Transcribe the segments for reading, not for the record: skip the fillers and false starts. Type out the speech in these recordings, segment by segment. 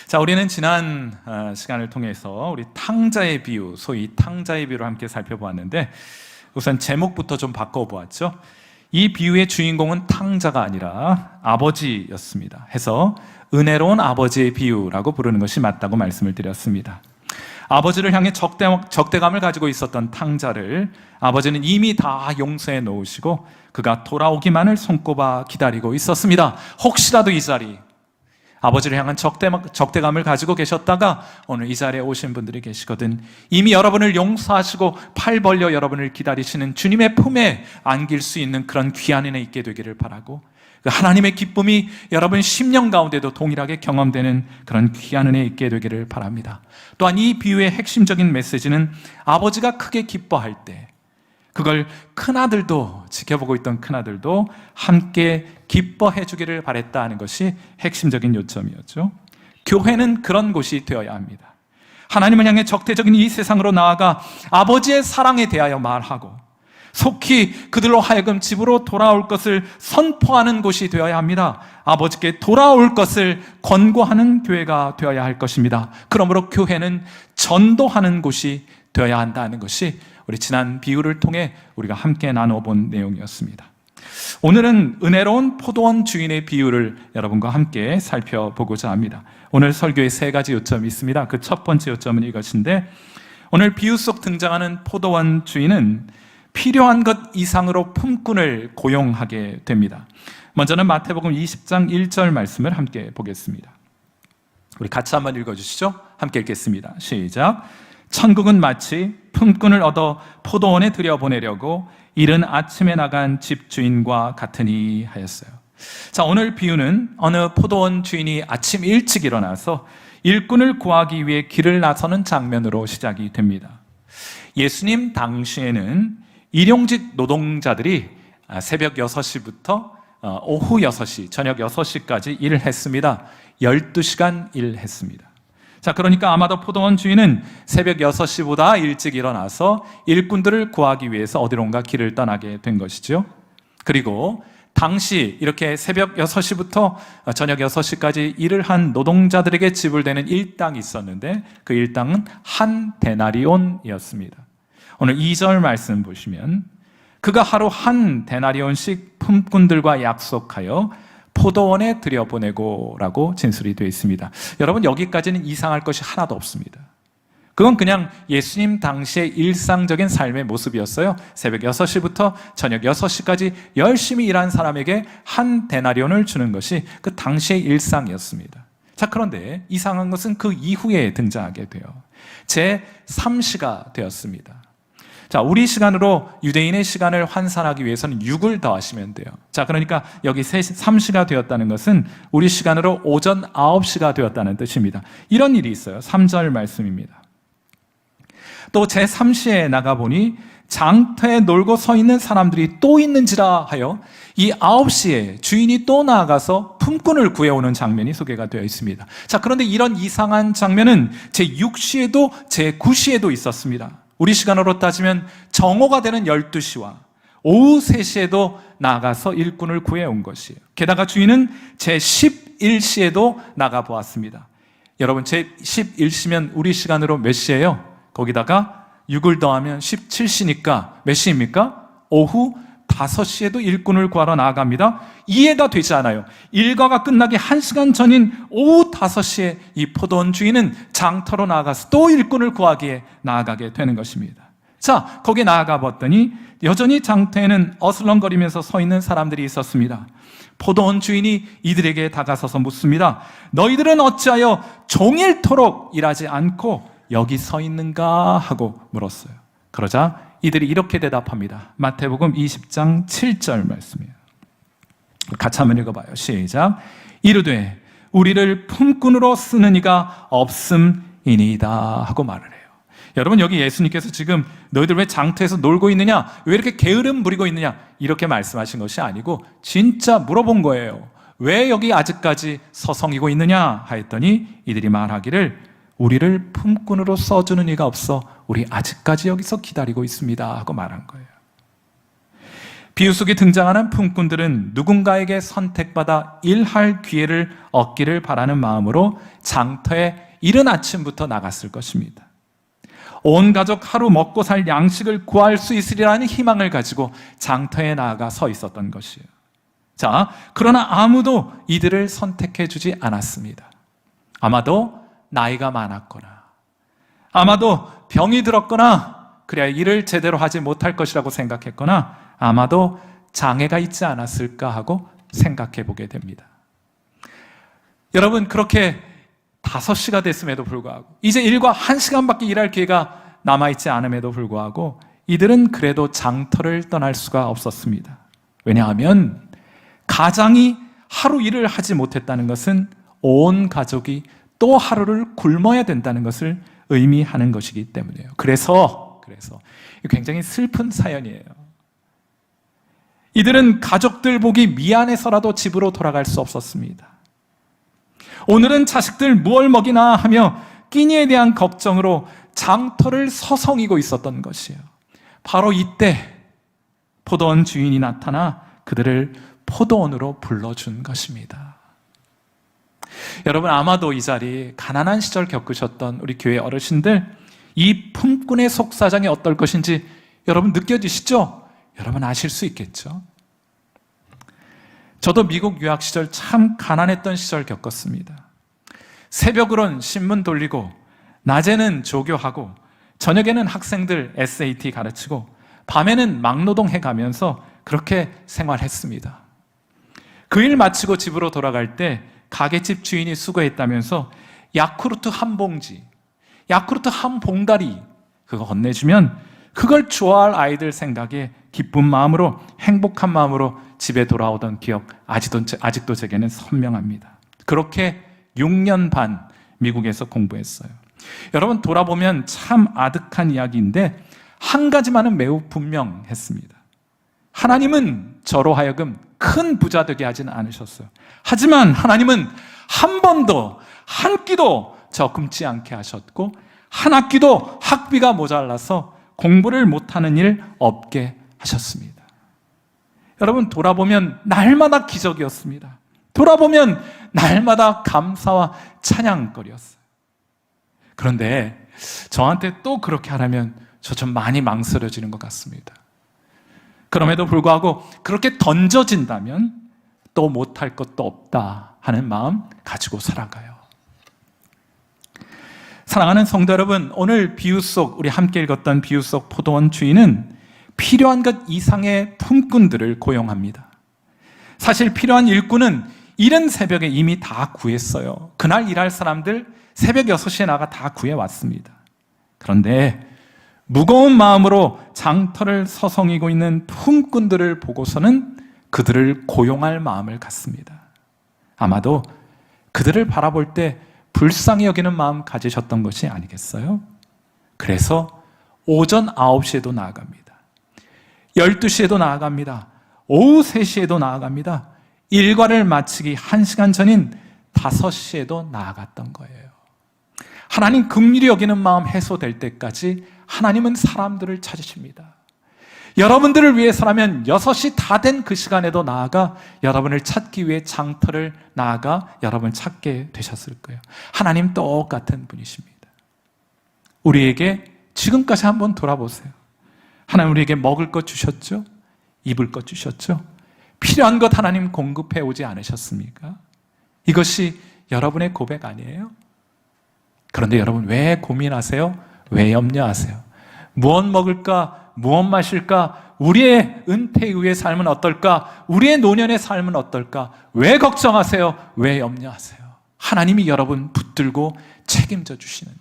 자, 우리는 지난 시간을 통해서 우리 탕자의 비유, 소위 탕자의 비유를 함께 살펴보았는데, 우선 제목부터 좀 바꿔보았죠. 이 비유의 주인공은 탕자가 아니라 아버지였습니다. 해서 은혜로운 아버지의 비유라고 부르는 것이 맞다고 말씀을 드렸습니다. 아버지를 향해 적대감을 가지고 있었던 탕자를 아버지는 이미 다 용서해 놓으시고 그가 돌아오기만을 손꼽아 기다리고 있었습니다. 혹시라도 이 자리, 아버지를 향한 적대감을 가지고 계셨다가 오늘 이 자리에 오신 분들이 계시거든. 이미 여러분을 용서하시고 팔 벌려 여러분을 기다리시는 주님의 품에 안길 수 있는 그런 귀한 은혜 있게 되기를 바라고, 그 하나님의 기쁨이 여러분 심령 가운데도 동일하게 경험되는 그런 귀한 은혜 있게 되기를 바랍니다. 또한 이 비유의 핵심적인 메시지는 아버지가 크게 기뻐할 때 그걸 큰아들도, 지켜보고 있던 큰아들도 함께 기뻐해 주기를 바랬다는 것이 핵심적인 요점이었죠. 교회는 그런 곳이 되어야 합니다. 하나님을 향해 적대적인 이 세상으로 나아가 아버지의 사랑에 대하여 말하고 속히 그들로 하여금 집으로 돌아올 것을 선포하는 곳이 되어야 합니다. 아버지께 돌아올 것을 권고하는 교회가 되어야 할 것입니다. 그러므로 교회는 전도하는 곳이 되어야 한다는 것이 우리 지난 비유를 통해 우리가 함께 나눠본 내용이었습니다. 오늘은 은혜로운 포도원 주인의 비유를 여러분과 함께 살펴보고자 합니다. 오늘 설교에 세 가지 요점이 있습니다. 그 첫 번째 요점은 이것인데, 오늘 비유 속 등장하는 포도원 주인은 필요한 것 이상으로 품꾼을 고용하게 됩니다. 먼저는 마태복음 20장 1절 말씀을 함께 보겠습니다. 우리 같이 한번 읽어주시죠. 함께 읽겠습니다. 시작. 천국은 마치 품꾼을 얻어 포도원에 들여보내려고 이른 아침에 나간 집주인과 같으니 하였어요. 자, 오늘 비유는 어느 포도원 주인이 아침 일찍 일어나서 일꾼을 구하기 위해 길을 나서는 장면으로 시작이 됩니다. 예수님 당시에는 일용직 노동자들이 새벽 6시부터 오후 6시, 저녁 6시까지 일을 했습니다. 12시간 일했습니다. 자, 그러니까 아마도 포도원 주인은 새벽 6시보다 일찍 일어나서 일꾼들을 구하기 위해서 어디론가 길을 떠나게 된 것이죠. 그리고 당시 이렇게 새벽 6시부터 저녁 6시까지 일을 한 노동자들에게 지불되는 일당이 있었는데 그 일당은 한 데나리온이었습니다. 오늘 2절 말씀 보시면 그가 하루 한 데나리온씩 품꾼들과 약속하여 포도원에 들여보내고 라고 진술이 되어 있습니다. 여러분, 여기까지는 이상할 것이 하나도 없습니다. 그건 그냥 예수님 당시의 일상적인 삶의 모습이었어요. 새벽 6시부터 저녁 6시까지 열심히 일한 사람에게 한 데나리온을 주는 것이 그 당시의 일상이었습니다. 자, 그런데 이상한 것은 그 이후에 등장하게 돼요. 제3시가 되었습니다. 자, 우리 시간으로 유대인의 시간을 환산하기 위해서는 6을 더하시면 돼요. 자, 그러니까 여기 3시가 되었다는 것은 우리 시간으로 오전 9시가 되었다는 뜻입니다. 이런 일이 있어요. 3절 말씀입니다. 또 제3시에 나가보니 장터에 놀고 서 있는 사람들이 또 있는지라 하여 이 9시에 주인이 또 나아가서 품꾼을 구해오는 장면이 소개가 되어 있습니다. 자, 그런데 이런 이상한 장면은 제6시에도 제9시에도 있었습니다. 우리 시간으로 따지면 정오가 되는 12시와 오후 3시에도 나가서 일꾼을 구해온 것이에요. 게다가 주인은 제11시에도 나가보았습니다. 여러분, 제11시면 우리 시간으로 몇 시예요? 거기다가 6을 더하면 17시니까 몇 시입니까? 오후 5시에도 일꾼을 구하러 나아갑니다. 이해가 되지 않아요. 일과가 끝나기 1시간 전인 오후 5시에 이 포도원 주인은 장터로 나아가서 또 일꾼을 구하기에 나아가게 되는 것입니다. 자, 거기에 나아가 봤더니 여전히 장터에는 어슬렁거리면서 서 있는 사람들이 있었습니다. 포도원 주인이 이들에게 다가서서 묻습니다. 너희들은 어찌하여 종일토록 일하지 않고 여기 서 있는가 하고 물었어요. 그러자 이들이 이렇게 대답합니다. 마태복음 20장 7절 말씀이에요. 같이 한번 읽어봐요. 시작. 이르되 우리를 품꾼으로 쓰는 이가 없음이니이다 하고 말을 해요. 여러분, 여기 예수님께서 지금 너희들 왜 장터에서 놀고 있느냐, 왜 이렇게 게으름 부리고 있느냐, 이렇게 말씀하신 것이 아니고 진짜 물어본 거예요. 왜 여기 아직까지 서성이고 있느냐 하였더니 이들이 말하기를 우리를 품꾼으로 써주는 이가 없어 우리 아직까지 여기서 기다리고 있습니다 하고 말한 거예요. 비유 속에 등장하는 품꾼들은 누군가에게 선택받아 일할 기회를 얻기를 바라는 마음으로 장터에 이른 아침부터 나갔을 것입니다. 온 가족 하루 먹고 살 양식을 구할 수 있으리라는 희망을 가지고 장터에 나아가 서 있었던 것이에요. 자, 그러나 아무도 이들을 선택해 주지 않았습니다. 아마도 나이가 많았거나, 아마도 병이 들었거나, 그래야 일을 제대로 하지 못할 것이라고 생각했거나, 아마도 장애가 있지 않았을까 하고 생각해 보게 됩니다. 여러분, 그렇게 5시가 됐음에도 불구하고, 이제 일과 1시간밖에 일할 기회가 남아있지 않음에도 불구하고 이들은 그래도 장터를 떠날 수가 없었습니다. 왜냐하면 가장이 하루 일을 하지 못했다는 것은 온 가족이 또 하루를 굶어야 된다는 것을 의미하는 것이기 때문이에요. 그래서 굉장히 슬픈 사연이에요. 이들은 가족들 보기 미안해서라도 집으로 돌아갈 수 없었습니다. 오늘은 자식들 무얼 먹이나 하며 끼니에 대한 걱정으로 장터를 서성이고 있었던 것이에요. 바로 이때 포도원 주인이 나타나 그들을 포도원으로 불러준 것입니다. 여러분, 아마도 이 자리 가난한 시절 겪으셨던 우리 교회 어르신들, 이 품꾼의 속사정이 어떨 것인지 여러분 느껴지시죠? 여러분 아실 수 있겠죠? 저도 미국 유학 시절 참 가난했던 시절 겪었습니다. 새벽으론 신문 돌리고, 낮에는 조교하고, 저녁에는 학생들 SAT 가르치고, 밤에는 막노동해 가면서 그렇게 생활했습니다. 그 일 마치고 집으로 돌아갈 때 가게집 주인이 수고했다면서 야쿠르트 한 봉지, 야쿠르트 한 봉다리 그거 건네주면 그걸 좋아할 아이들 생각에 기쁜 마음으로, 행복한 마음으로 집에 돌아오던 기억 아직도 제게는 선명합니다. 그렇게 6년 반 미국에서 공부했어요. 여러분, 돌아보면 참 아득한 이야기인데 한 가지만은 매우 분명했습니다. 하나님은 저로 하여금 큰 부자 되게 하지는 않으셨어요. 하지만 하나님은 한 번도 한 끼도 저 굶지 않게 하셨고, 한 학기도 학비가 모자라서 공부를 못하는 일 없게 하셨습니다. 여러분, 돌아보면 날마다 기적이었습니다. 돌아보면 날마다 감사와 찬양거리였어요. 그런데 저한테 또 그렇게 하라면 저 좀 많이 망설여지는 것 같습니다. 그럼에도 불구하고 그렇게 던져진다면 또 못할 것도 없다 하는 마음 가지고 살아가요. 사랑하는 성도 여러분, 오늘 비유 속, 우리 함께 읽었던 비유 속 포도원 주인은 필요한 것 이상의 품꾼들을 고용합니다. 사실 필요한 일꾼은 이른 새벽에 이미 다 구했어요. 그날 일할 사람들 새벽 6시에 나가 다 구해왔습니다. 그런데 무거운 마음으로 장터를 서성이고 있는 품꾼들을 보고서는 그들을 고용할 마음을 갖습니다. 아마도 그들을 바라볼 때 불쌍히 여기는 마음 가지셨던 것이 아니겠어요? 그래서 오전 9시에도 나아갑니다. 12시에도 나아갑니다. 오후 3시에도 나아갑니다. 일과를 마치기 1시간 전인 5시에도 나아갔던 거예요. 하나님 긍휼히 여기는 마음 해소될 때까지 하나님은 사람들을 찾으십니다. 여러분들을 위해서라면 6시 다 된 그 시간에도 나아가 여러분을 찾기 위해 장터를 나아가 여러분을 찾게 되셨을 거예요. 하나님 똑같은 분이십니다. 우리에게 지금까지 한번 돌아보세요. 하나님 우리에게 먹을 것 주셨죠? 입을 것 주셨죠? 필요한 것 하나님 공급해 오지 않으셨습니까? 이것이 여러분의 고백 아니에요? 그런데 여러분 왜 고민하세요? 왜 염려하세요? 무엇 먹을까? 무엇 마실까? 우리의 은퇴 이후의 삶은 어떨까? 우리의 노년의 삶은 어떨까? 왜 걱정하세요? 왜 염려하세요? 하나님이 여러분 붙들고 책임져 주시는데.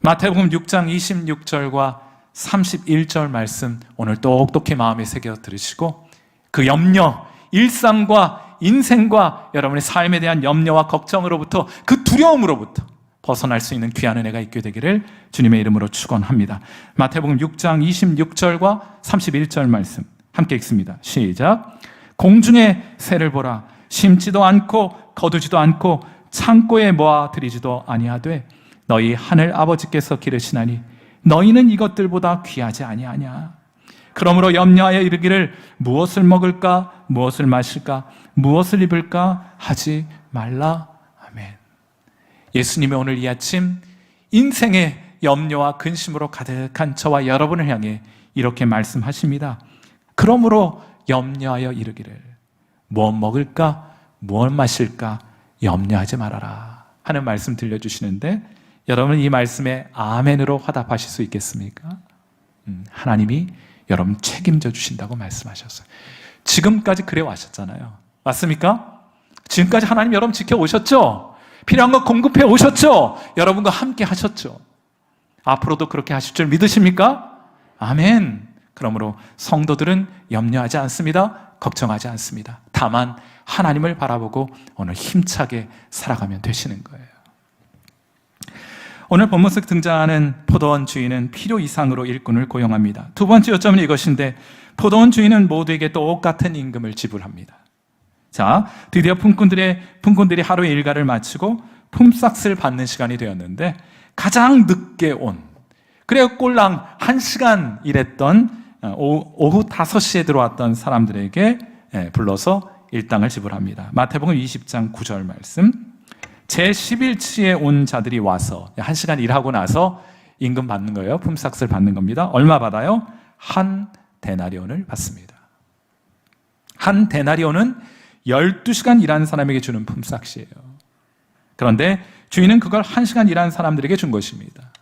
마태복음 6장 26절과 31절 말씀 오늘 똑똑히 마음에 새겨 들으시고 그 염려, 일상과 인생과 여러분의 삶에 대한 염려와 걱정으로부터, 그 두려움으로부터 벗어날 수 있는 귀한 은혜가 있게 되기를 주님의 이름으로 축원합니다. 마태복음 6장 26절과 31절 말씀 함께 읽습니다. 시작. 공중의 새를 보라. 심지도 않고 거두지도 않고 창고에 모아 들이지도 아니하되 너희 하늘 아버지께서 기르시나니 너희는 이것들보다 귀하지 아니하냐. 그러므로 염려하여 이르기를 무엇을 먹을까, 무엇을 마실까, 무엇을 입을까 하지 말라. 아멘. 예수님이 오늘 이 아침 인생의 염려와 근심으로 가득한 저와 여러분을 향해 이렇게 말씀하십니다. 그러므로 염려하여 이르기를 무엇 먹을까, 무엇 마실까 염려하지 말아라 하는 말씀 들려주시는데, 여러분 이 말씀에 아멘으로 화답하실 수 있겠습니까? 하나님이 여러분 책임져 주신다고 말씀하셨어요. 지금까지 그래 왔었잖아요. 맞습니까? 지금까지 하나님 여러분 지켜오셨죠? 필요한 거 공급해 오셨죠? 여러분과 함께 하셨죠? 앞으로도 그렇게 하실 줄 믿으십니까? 아멘. 그러므로 성도들은 염려하지 않습니다. 걱정하지 않습니다. 다만 하나님을 바라보고 오늘 힘차게 살아가면 되시는 거예요. 오늘 본문 속 등장하는 포도원 주인은 필요 이상으로 일꾼을 고용합니다. 두 번째 요점은 이것인데, 포도원 주인은 모두에게 똑같은 임금을 지불합니다. 자, 드디어 품꾼들이 하루의 일과를 마치고 품삯을 받는 시간이 되었는데, 가장 늦게 온, 그래요, 꼴랑 1시간 일했던 오후 5시에 들어왔던 사람들에게 불러서 일당을 지불합니다. 마태복음 20장 9절 말씀. 제11치에 온 자들이 와서 1시간 일하고 나서 임금 받는 거예요. 품삯을 받는 겁니다. 얼마 받아요? 한 데나리온을 받습니다. 한 데나리온은 12시간 일한 사람에게 주는 품삯이에요. 그런데 주인은 그걸 1시간 일한 사람들에게 준 것입니다.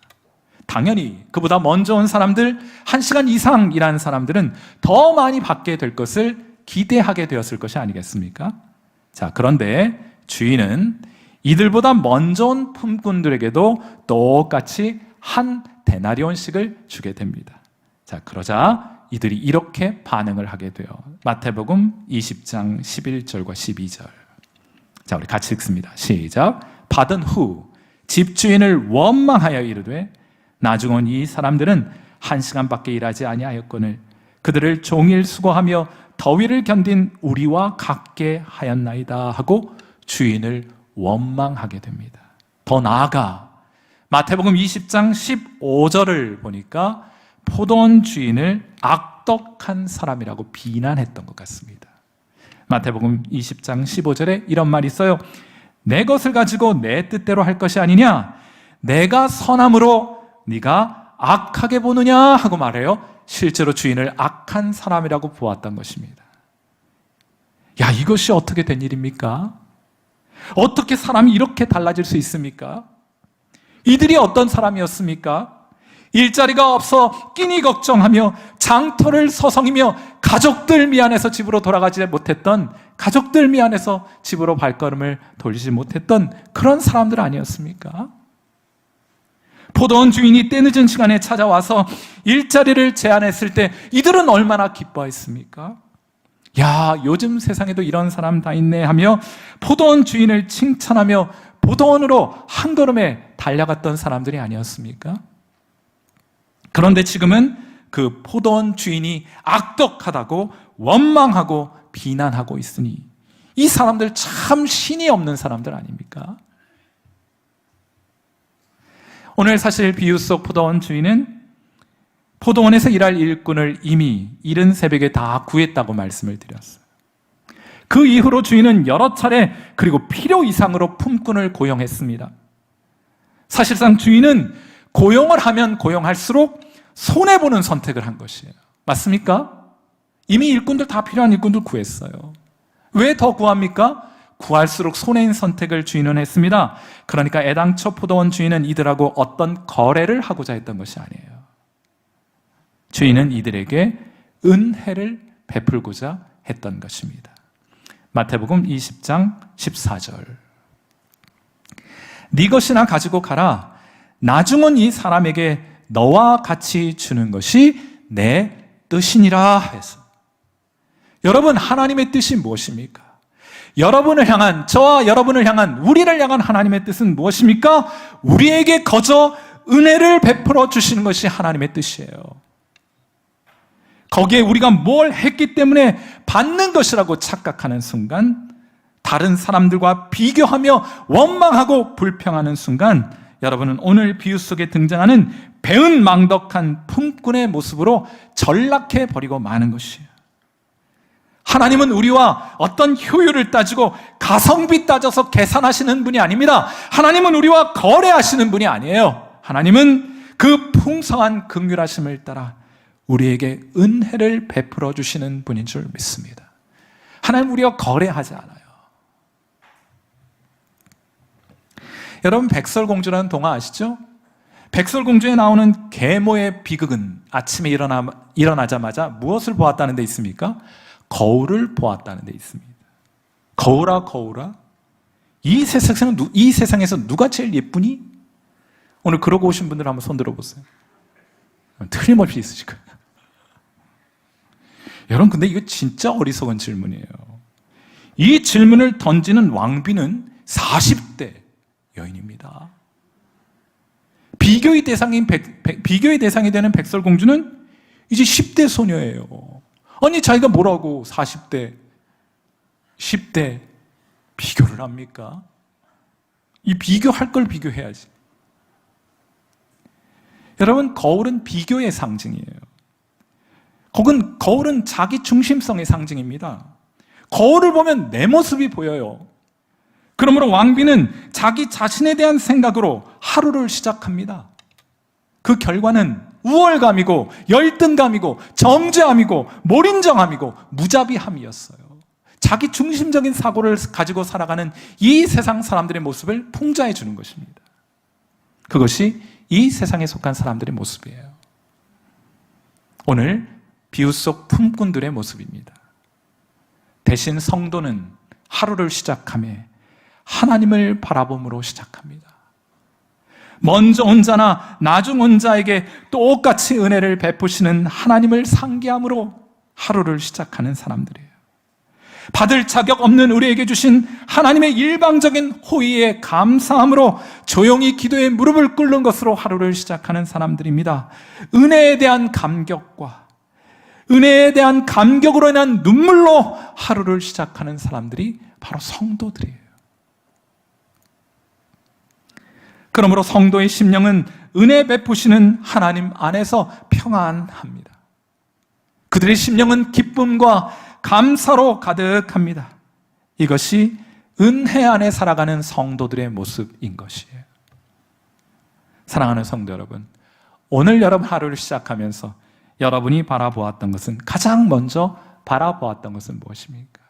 당연히 그보다 먼저 온 사람들, 1시간 이상 일한 사람들은 더 많이 받게 될 것을 기대하게 되었을 것이 아니겠습니까? 자, 그런데 주인은 이들보다 먼저 온 품꾼들에게도 똑같이 한 데나리온씩을 주게 됩니다. 자, 그러자 이들이 이렇게 반응을 하게 돼요. 마태복음 20장 11절과 12절. 자, 우리 같이 읽습니다. 시작. 받은 후 집주인을 원망하여 이르되 나중 온 이 사람들은 1시간밖에 일하지 아니하였거늘 그들을 종일 수고하며 더위를 견딘 우리와 같게 하였나이다 하고 주인을 원망하게 됩니다. 더 나아가 마태복음 20장 15절을 보니까 포도원 주인을 악덕한 사람이라고 비난했던 것 같습니다. 마태복음 20장 15절에 이런 말이 있어요. 내 것을 가지고 내 뜻대로 할 것이 아니냐, 내가 선함으로 네가 악하게 보느냐 하고 말해요. 실제로 주인을 악한 사람이라고 보았던 것입니다. 야, 이것이 어떻게 된 일입니까? 어떻게 사람이 이렇게 달라질 수 있습니까? 이들이 어떤 사람이었습니까? 일자리가 없어 끼니 걱정하며 장터를 서성이며 가족들 미안해서 집으로 돌아가지 못했던, 가족들 미안해서 집으로 발걸음을 돌리지 못했던 그런 사람들 아니었습니까? 포도원 주인이 때늦은 시간에 찾아와서 일자리를 제안했을 때 이들은 얼마나 기뻐했습니까? 야, 요즘 세상에도 이런 사람 다 있네 하며 포도원 주인을 칭찬하며 포도원으로 한 걸음에 달려갔던 사람들이 아니었습니까? 그런데 지금은 그 포도원 주인이 악덕하다고 원망하고 비난하고 있으니 이 사람들 참 신이 없는 사람들 아닙니까? 오늘 사실 비유 속 포도원 주인은 포도원에서 일할 일꾼을 이미 이른 새벽에 다 구했다고 말씀을 드렸어요. 그 이후로 주인은 여러 차례 그리고 필요 이상으로 품꾼을 고용했습니다. 사실상 주인은 고용을 하면 고용할수록 손해보는 선택을 한 것이에요. 맞습니까? 이미 일꾼들 다 필요한 일꾼들 구했어요. 왜 더 구합니까? 구할수록 손해인 선택을 주인은 했습니다. 그러니까 애당초 포도원 주인은 이들하고 어떤 거래를 하고자 했던 것이 아니에요. 주인은 이들에게 은혜를 베풀고자 했던 것입니다. 마태복음 20장 14절. 네 것이나 가지고 가라. 나중은 이 사람에게 너와 같이 주는 것이 내 뜻이니라 해서. 여러분, 하나님의 뜻이 무엇입니까? 여러분을 향한, 저와 여러분을 향한, 우리를 향한 하나님의 뜻은 무엇입니까? 우리에게 거저 은혜를 베풀어 주시는 것이 하나님의 뜻이에요. 거기에 우리가 뭘 했기 때문에 받는 것이라고 착각하는 순간, 다른 사람들과 비교하며 원망하고 불평하는 순간, 여러분은 오늘 비유 속에 등장하는 배은망덕한 품꾼의 모습으로 전락해 버리고 마는 것이에요. 하나님은 우리와 어떤 효율을 따지고 가성비 따져서 계산하시는 분이 아닙니다. 하나님은 우리와 거래하시는 분이 아니에요. 하나님은 그 풍성한 긍휼하심을 따라 우리에게 은혜를 베풀어 주시는 분인 줄 믿습니다. 하나님 우리와 거래하지 않아요. 여러분 백설공주라는 동화 아시죠? 백설공주에 나오는 계모의 비극은 아침에 일어나자마자 무엇을 보았다는 데 있습니까? 거울을 보았다는 데 있습니다. 거울아 거울아, 이 세상에서 누가 제일 예쁘니? 오늘 그러고 오신 분들 한번 손 들어보세요. 틀림없이 있으실 거예요. 여러분 근데 이거 진짜 어리석은 질문이에요. 이 질문을 던지는 왕비는 40대 여인입니다. 비교의 대상이 되는 백설공주는 이제 10대 소녀예요. 아니 자기가 뭐라고 40대, 10대 비교를 합니까? 이 비교할 걸 비교해야지. 여러분 거울은 비교의 상징이에요. 거울은 자기 중심성의 상징입니다. 거울을 보면 내 모습이 보여요. 그러므로 왕비는 자기 자신에 대한 생각으로 하루를 시작합니다. 그 결과는 우월감이고 열등감이고 정죄함이고 몰인정함이고 무자비함이었어요. 자기 중심적인 사고를 가지고 살아가는 이 세상 사람들의 모습을 풍자해 주는 것입니다. 그것이 이 세상에 속한 사람들의 모습이에요. 오늘 비유 속 품꾼들의 모습입니다. 대신 성도는 하루를 시작하며 하나님을 바라봄으로 시작합니다. 먼저 온 자나 나중 온 자에게 똑같이 은혜를 베푸시는 하나님을 상기함으로 하루를 시작하는 사람들이에요. 받을 자격 없는 우리에게 주신 하나님의 일방적인 호의에 감사함으로 조용히 기도에 무릎을 꿇는 것으로 하루를 시작하는 사람들입니다. 은혜에 대한 감격과 은혜에 대한 감격으로 인한 눈물로 하루를 시작하는 사람들이 바로 성도들이에요. 그러므로 성도의 심령은 은혜 베푸시는 하나님 안에서 평안합니다. 그들의 심령은 기쁨과 감사로 가득합니다. 이것이 은혜 안에 살아가는 성도들의 모습인 것이에요. 사랑하는 성도 여러분, 오늘 여러분 하루를 시작하면서 여러분이 바라보았던 것은, 가장 먼저 바라보았던 것은 무엇입니까?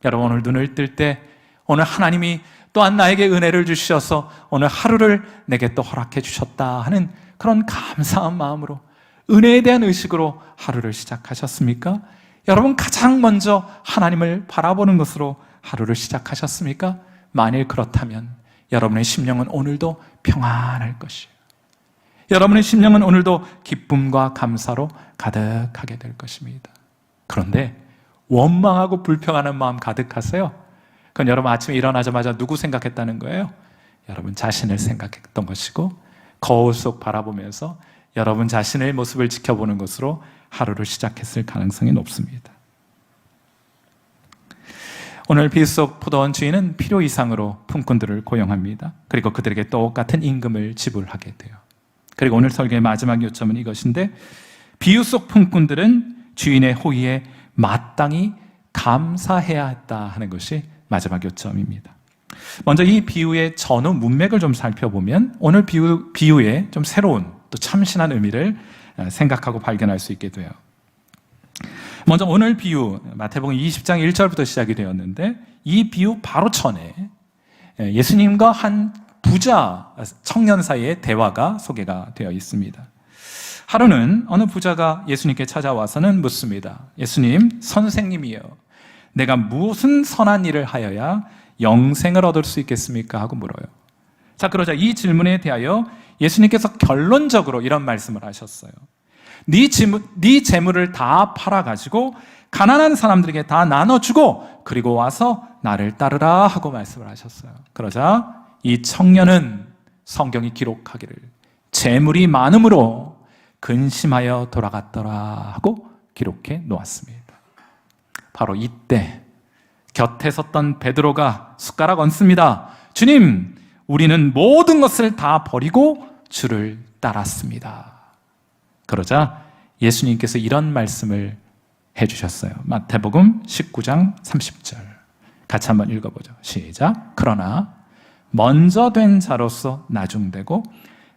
여러분 오늘 눈을 뜰 때 오늘 하나님이 또한 나에게 은혜를 주셔서 오늘 하루를 내게 또 허락해 주셨다 하는 그런 감사한 마음으로, 은혜에 대한 의식으로 하루를 시작하셨습니까? 여러분 가장 먼저 하나님을 바라보는 것으로 하루를 시작하셨습니까? 만일 그렇다면 여러분의 심령은 오늘도 평안할 것이에요. 여러분의 심령은 오늘도 기쁨과 감사로 가득하게 될 것입니다. 그런데 원망하고 불평하는 마음 가득하세요? 그건 여러분 아침에 일어나자마자 누구 생각했다는 거예요? 여러분 자신을 생각했던 것이고, 거울 속 바라보면서 여러분 자신의 모습을 지켜보는 것으로 하루를 시작했을 가능성이 높습니다. 오늘 비유 속 포도원 주인은 필요 이상으로 품꾼들을 고용합니다. 그리고 그들에게 똑같은 임금을 지불하게 돼요. 그리고 오늘 설교의 마지막 요점은 이것인데, 비유 속 품꾼들은 주인의 호의에 마땅히 감사해야 했다 하는 것이 마지막 요점입니다. 먼저 이 비유의 전후 문맥을 좀 살펴보면 오늘 비유의 좀 새로운 또 참신한 의미를 생각하고 발견할 수 있게 돼요. 먼저 오늘 비유, 마태복음 20장 1절부터 시작이 되었는데, 이 비유 바로 전에 예수님과 한 부자 청년 사이의 대화가 소개가 되어 있습니다. 하루는 어느 부자가 예수님께 찾아와서는 묻습니다. 예수님, 선생님이여, 내가 무슨 선한 일을 하여야 영생을 얻을 수 있겠습니까? 하고 물어요. 자, 그러자 이 질문에 대하여 예수님께서 결론적으로 이런 말씀을 하셨어요. 네 재물을 다 팔아가지고 가난한 사람들에게 다 나눠주고 그리고 와서 나를 따르라 하고 말씀을 하셨어요. 그러자 이 청년은 성경이 기록하기를 재물이 많음으로 근심하여 돌아갔더라 하고 기록해 놓았습니다. 바로 이때 곁에 섰던 베드로가 숟가락 얹습니다. 주님, 우리는 모든 것을 다 버리고 주를 따랐습니다. 그러자 예수님께서 이런 말씀을 해주셨어요. 마태복음 19장 30절 같이 한번 읽어보죠. 시작. 그러나 먼저 된 자로서 나중되고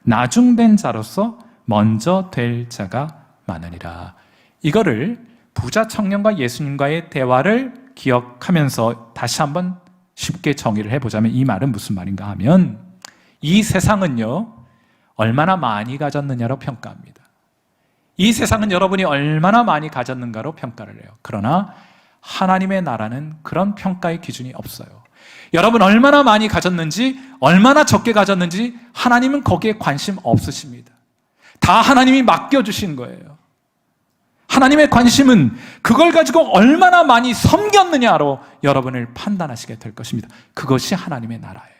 나중된 자로서 먼저 될 자가 많으니라. 이거를 부자 청년과 예수님과의 대화를 기억하면서 다시 한번 쉽게 정의를 해보자면 이 말은 무슨 말인가 하면 이 세상은요 얼마나 많이 가졌느냐로 평가합니다. 이 세상은 여러분이 얼마나 많이 가졌는가로 평가를 해요. 그러나 하나님의 나라는 그런 평가의 기준이 없어요. 여러분 얼마나 많이 가졌는지 얼마나 적게 가졌는지 하나님은 거기에 관심 없으십니다. 다 하나님이 맡겨주신 거예요. 하나님의 관심은 그걸 가지고 얼마나 많이 섬겼느냐로 여러분을 판단하시게 될 것입니다. 그것이 하나님의 나라예요.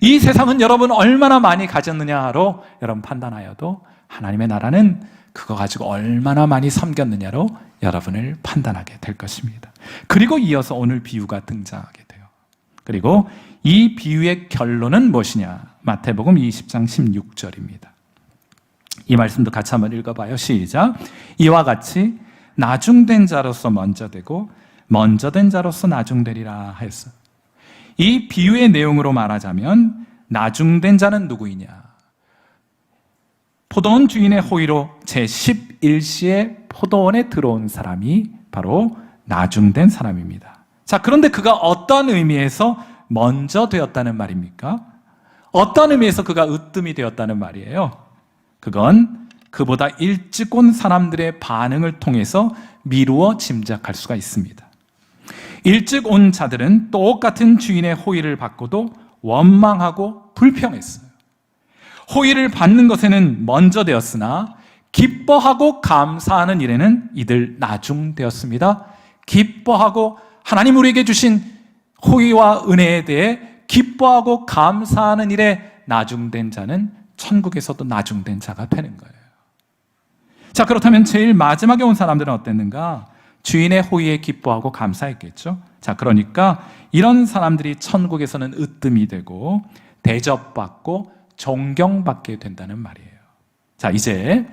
이 세상은 여러분 얼마나 많이 가졌느냐로 여러분 판단하여도 하나님의 나라는 그거 가지고 얼마나 많이 섬겼느냐로 여러분을 판단하게 될 것입니다. 그리고 이어서 오늘 비유가 등장하게 돼요. 그리고 이 비유의 결론은 무엇이냐? 마태복음 20장 16절입니다. 이 말씀도 같이 한번 읽어봐요. 시작. 이와 같이 나중된 자로서 먼저 되고 먼저 된 자로서 나중되리라 하였어요. 이 비유의 내용으로 말하자면 나중된 자는 누구이냐? 포도원 주인의 호의로 제11시에 포도원에 들어온 사람이 바로 나중된 사람입니다. 자, 그런데 그가 어떤 의미에서 먼저 되었다는 말입니까? 어떤 의미에서 그가 으뜸이 되었다는 말이에요? 그건 그보다 일찍 온 사람들의 반응을 통해서 미루어 짐작할 수가 있습니다. 일찍 온 자들은 똑같은 주인의 호의를 받고도 원망하고 불평했어요. 호의를 받는 것에는 먼저 되었으나 기뻐하고 감사하는 일에는 이들 나중되었습니다. 기뻐하고 하나님 우리에게 주신 호의와 은혜에 대해 기뻐하고 감사하는 일에 나중된 자는 천국에서도 나중된 자가 되는 거예요. 자, 그렇다면 제일 마지막에 온 사람들은 어땠는가? 주인의 호의에 기뻐하고 감사했겠죠. 자, 그러니까 이런 사람들이 천국에서는 으뜸이 되고 대접받고 존경받게 된다는 말이에요. 자, 이제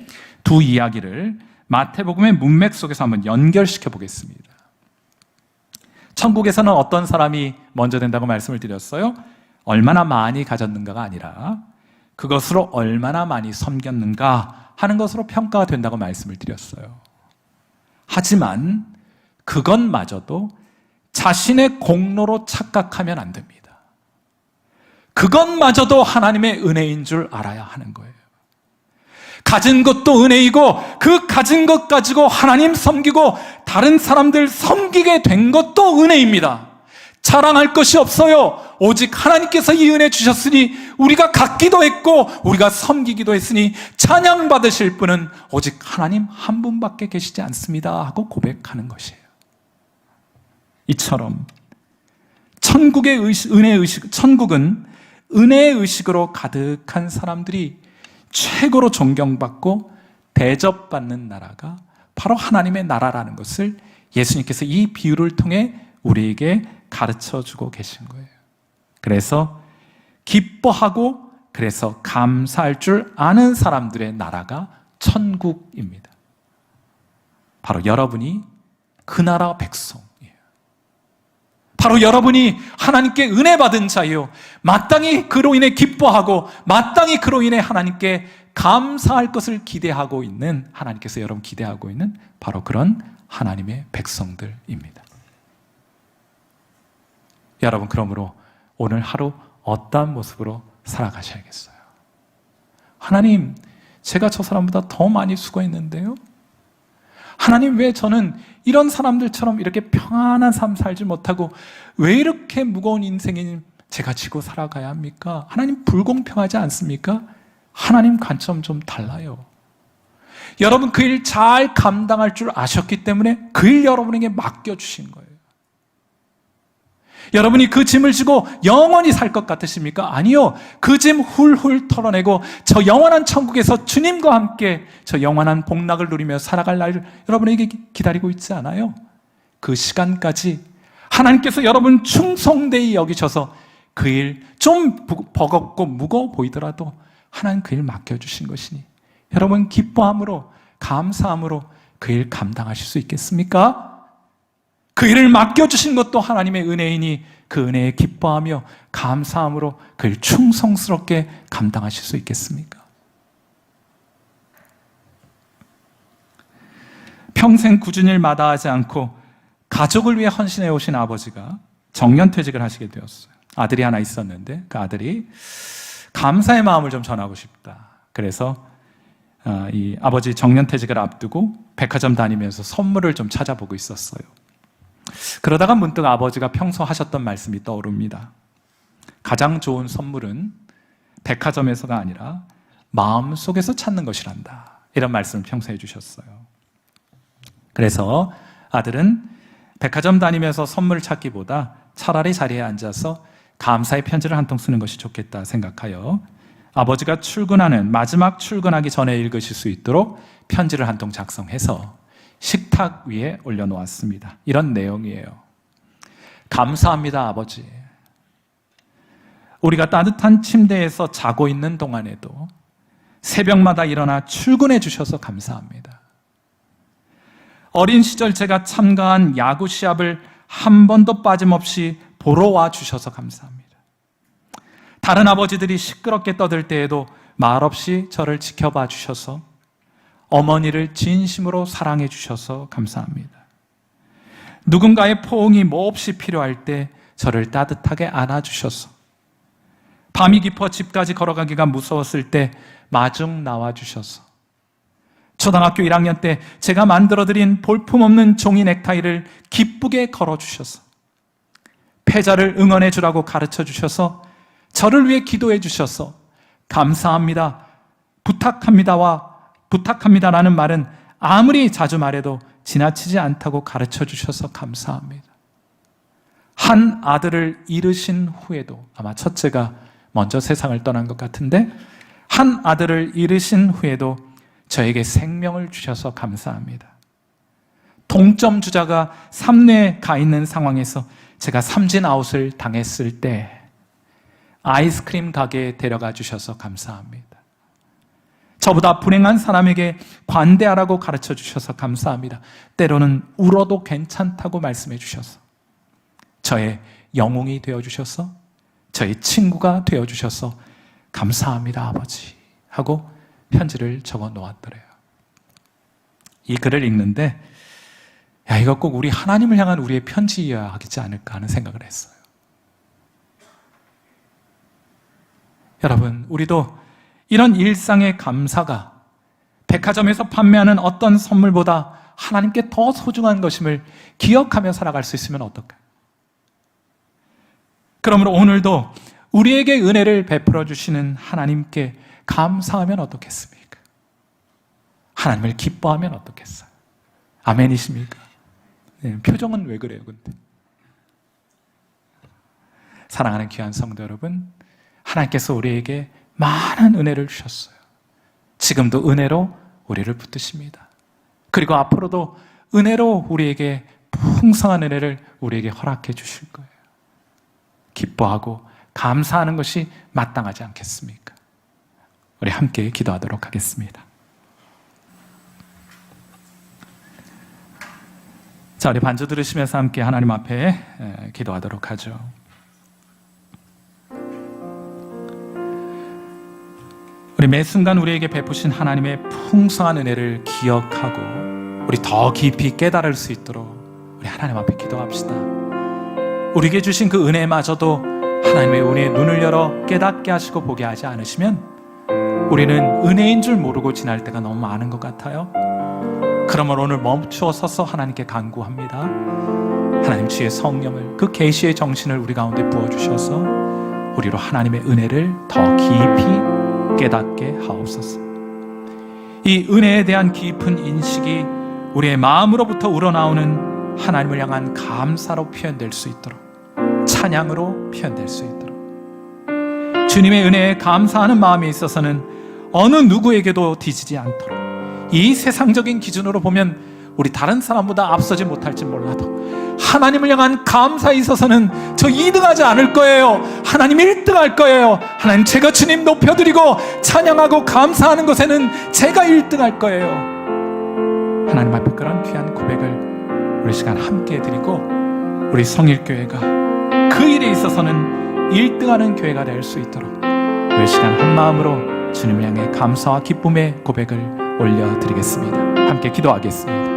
두 이야기를 마태복음의 문맥 속에서 한번 연결시켜 보겠습니다. 천국에서는 어떤 사람이 먼저 된다고 말씀을 드렸어요? 얼마나 많이 가졌는가가 아니라 그것으로 얼마나 많이 섬겼는가 하는 것으로 평가가 된다고 말씀을 드렸어요. 하지만 그것마저도 자신의 공로로 착각하면 안 됩니다. 그것마저도 하나님의 은혜인 줄 알아야 하는 거예요. 가진 것도 은혜이고 그 가진 것 가지고 하나님 섬기고 다른 사람들 섬기게 된 것도 은혜입니다. 자랑할 것이 없어요. 오직 하나님께서 이 은혜 주셨으니 우리가 갖기도 했고 우리가 섬기기도 했으니 찬양받으실 분은 오직 하나님 한 분밖에 계시지 않습니다 하고 고백하는 것이에요. 이처럼 천국은 은혜의 의식으로 가득한 사람들이 최고로 존경받고 대접받는 나라가 바로 하나님의 나라라는 것을 예수님께서 이 비유를 통해 우리에게 가르쳐주고 계신 거예요. 그래서 기뻐하고 그래서 감사할 줄 아는 사람들의 나라가 천국입니다. 바로 여러분이 그 나라 백성이에요. 바로 여러분이 하나님께 은혜 받은 자예요. 마땅히 그로 인해 기뻐하고 마땅히 그로 인해 하나님께 감사할 것을 기대하고 있는, 하나님께서 여러분 기대하고 있는 바로 그런 하나님의 백성들입니다. 여러분, 그러므로 오늘 하루 어떠한 모습으로 살아가셔야겠어요? 하나님, 제가 저 사람보다 더 많이 수고했는데요? 하나님, 왜 저는 이런 사람들처럼 이렇게 평안한 삶 살지 못하고 왜 이렇게 무거운 인생이 제가 지고 살아가야 합니까? 하나님, 불공평하지 않습니까? 하나님 관점 좀 달라요. 여러분, 그 일 잘 감당할 줄 아셨기 때문에 그 일 여러분에게 맡겨주신 거예요. 여러분이 그 짐을 지고 영원히 살 것 같으십니까? 아니요. 그 짐 훌훌 털어내고 저 영원한 천국에서 주님과 함께 저 영원한 복락을 누리며 살아갈 날을 여러분에게 기다리고 있지 않아요? 그 시간까지 하나님께서 여러분 충성되이 여기셔서 그 일 좀 버겁고 무거워 보이더라도 하나님 그 일 맡겨주신 것이니 여러분 기뻐함으로 감사함으로 그 일 감당하실 수 있겠습니까? 그 일을 맡겨주신 것도 하나님의 은혜이니 그 은혜에 기뻐하며 감사함으로 그 일 충성스럽게 감당하실 수 있겠습니까? 평생 굳은 일 마다하지 않고 가족을 위해 헌신해 오신 아버지가 정년퇴직을 하시게 되었어요. 아들이 하나 있었는데 그 아들이 감사의 마음을 좀 전하고 싶다. 그래서 이 아버지 정년퇴직을 앞두고 백화점 다니면서 선물을 좀 찾아보고 있었어요. 그러다가 문득 아버지가 평소 하셨던 말씀이 떠오릅니다. 가장 좋은 선물은 백화점에서가 아니라 마음속에서 찾는 것이란다. 이런 말씀을 평소에 해주셨어요. 그래서 아들은 백화점 다니면서 선물 찾기보다 차라리 자리에 앉아서 감사의 편지를 한 통 쓰는 것이 좋겠다 생각하여 아버지가 출근하는 마지막 출근하기 전에 읽으실 수 있도록 편지를 한 통 작성해서 식탁 위에 올려놓았습니다. 이런 내용이에요. 감사합니다, 아버지. 우리가 따뜻한 침대에서 자고 있는 동안에도 새벽마다 일어나 출근해 주셔서 감사합니다. 어린 시절 제가 참가한 야구 시합을 한 번도 빠짐없이 보러 와 주셔서 감사합니다. 다른 아버지들이 시끄럽게 떠들 때에도 말없이 저를 지켜봐 주셔서 어머니를 진심으로 사랑해 주셔서 감사합니다. 누군가의 포옹이 몹시 필요할 때 저를 따뜻하게 안아주셔서 밤이 깊어 집까지 걸어가기가 무서웠을 때 마중 나와주셔서 초등학교 1학년 때 제가 만들어드린 볼품없는 종이 넥타이를 기쁘게 걸어주셔서 패자를 응원해 주라고 가르쳐 주셔서 저를 위해 기도해 주셔서 감사합니다, 부탁합니다라는 말은 아무리 자주 말해도 지나치지 않다고 가르쳐 주셔서 감사합니다. 한 아들을 잃으신 후에도 아마 첫째가 먼저 세상을 떠난 것 같은데 한 아들을 잃으신 후에도 저에게 생명을 주셔서 감사합니다. 동점 주자가 3루에 가 있는 상황에서 제가 삼진아웃을 당했을 때 아이스크림 가게에 데려가 주셔서 감사합니다. 저보다 불행한 사람에게 관대하라고 가르쳐 주셔서 감사합니다. 때로는 울어도 괜찮다고 말씀해 주셔서 저의 영웅이 되어주셔서 저의 친구가 되어주셔서 감사합니다, 아버지 하고 편지를 적어 놓았더래요. 이 글을 읽는데 이거 꼭 우리 하나님을 향한 우리의 편지여야 하겠지 않을까 하는 생각을 했어요. 여러분, 우리도 이런 일상의 감사가 백화점에서 판매하는 어떤 선물보다 하나님께 더 소중한 것임을 기억하며 살아갈 수 있으면 어떨까요? 그러므로 오늘도 우리에게 은혜를 베풀어 주시는 하나님께 감사하면 어떻겠습니까? 하나님을 기뻐하면 어떻겠어요? 아멘이십니까? 네, 표정은 왜 그래요, 근데? 사랑하는 귀한 성도 여러분, 하나님께서 우리에게 많은 은혜를 주셨어요. 지금도 은혜로 우리를 붙드십니다. 그리고 앞으로도 은혜로 우리에게 풍성한 은혜를 우리에게 허락해 주실 거예요. 기뻐하고 감사하는 것이 마땅하지 않겠습니까? 우리 함께 기도하도록 하겠습니다. 자, 우리 반주 들으시면서 함께 하나님 앞에 기도하도록 하죠. 우리 매 순간 우리에게 베푸신 하나님의 풍성한 은혜를 기억하고 우리 더 깊이 깨달을 수 있도록 우리 하나님 앞에 기도합시다. 우리에게 주신 그 은혜마저도 하나님의 은혜의 눈을 열어 깨닫게 하시고 보게 하지 않으시면 우리는 은혜인 줄 모르고 지날 때가 너무 많은 것 같아요. 그러므로 오늘 멈추어 서서 하나님께 간구합니다. 하나님 주의 성령을, 그 계시의 정신을 우리 가운데 부어주셔서 우리로 하나님의 은혜를 더 깊이 깨닫게 하옵소서. 이 은혜에 대한 깊은 인식이 우리의 마음으로부터 우러나오는 하나님을 향한 감사로 표현될 수 있도록, 찬양으로 표현될 수 있도록, 주님의 은혜에 감사하는 마음에 있어서는 어느 누구에게도 뒤지지 않도록, 이 세상적인 기준으로 보면 우리 다른 사람보다 앞서지 못할지 몰라도 하나님을 향한 감사에 있어서는 저 2등하지 않을 거예요. 하나님 1등할 거예요. 하나님, 제가 주님 높여드리고 찬양하고 감사하는 것에는 제가 1등할 거예요. 하나님 앞에 그런 귀한 고백을 우리 시간 함께 드리고, 우리 성일교회가 그 일에 있어서는 1등하는 교회가 될 수 있도록 우리 시간 한 마음으로 주님을 향해 감사와 기쁨의 고백을 올려드리겠습니다. 함께 기도하겠습니다.